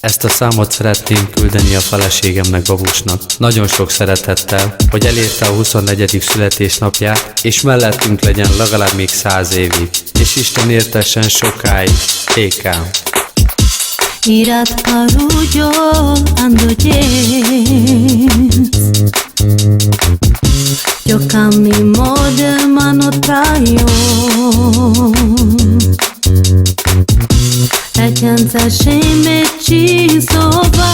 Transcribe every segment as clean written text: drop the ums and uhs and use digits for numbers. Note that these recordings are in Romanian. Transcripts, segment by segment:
Ezt a számot szeretném küldeni a feleségemnek, Babusnak. Nagyon sok szeretettel, hogy elérte a 24. születésnapját, és mellettünk legyen legalább még 100 évig. És Isten értessen sokáig. Ékám. Irat parujol ando jens Yo camino de mano traio Ecenza sheme chisova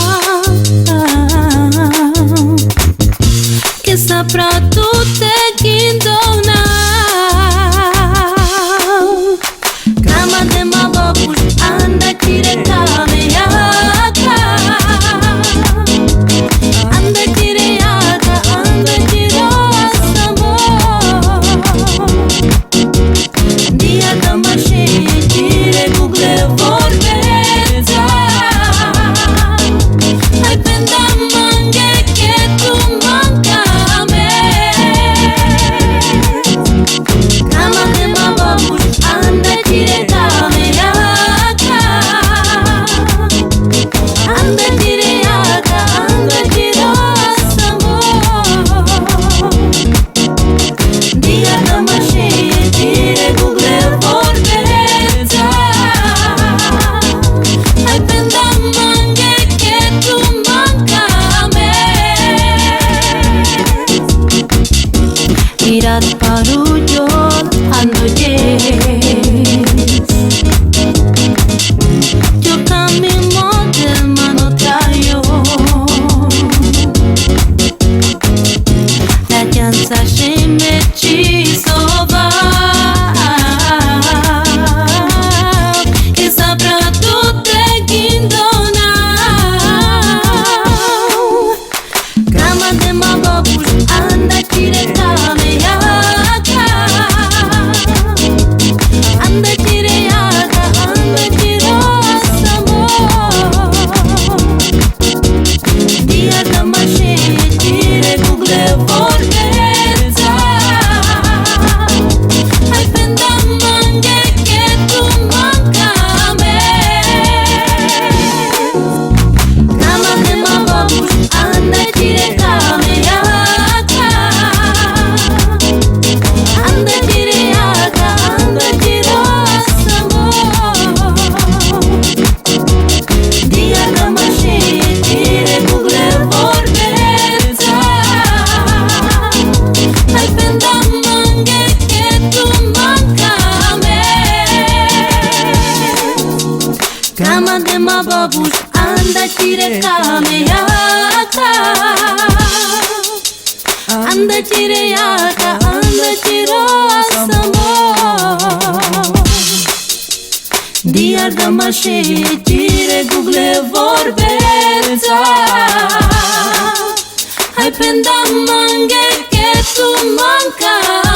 Que sapra tu te kindona Kama de mababush anda kire kame yaka Anda kire yaka, anda kire asamo Dia da mashe kire google vorbeța Hai penda mange ke tu mancame Kama de mababush anda kire kame yaka Anda kire yaka, anda kire asamo Dia da mashe kire google vorbeța Hai penda mange ke tu mancame Irat parujol ando jens Yo camino de mano traio La chanza sheme chisova Que sabrá tu te guindona Kama de mababush anda kire kame yaka Anda kire yaka, anda kire asamo Dia da mashe kire google vorbeța Hai penda mange ke tu mancame Kama de mababush anda kire kame yaka Anda kire yaka, anda kire asamo Dia da mashe kire google vorbeța Hai penda mange ke tu mancame Kama de mababush anda kire kame yaka Anda kire yaka, anda kire asamo Dia da mashe kire google vorbeța Hai penda mange ke tu mancame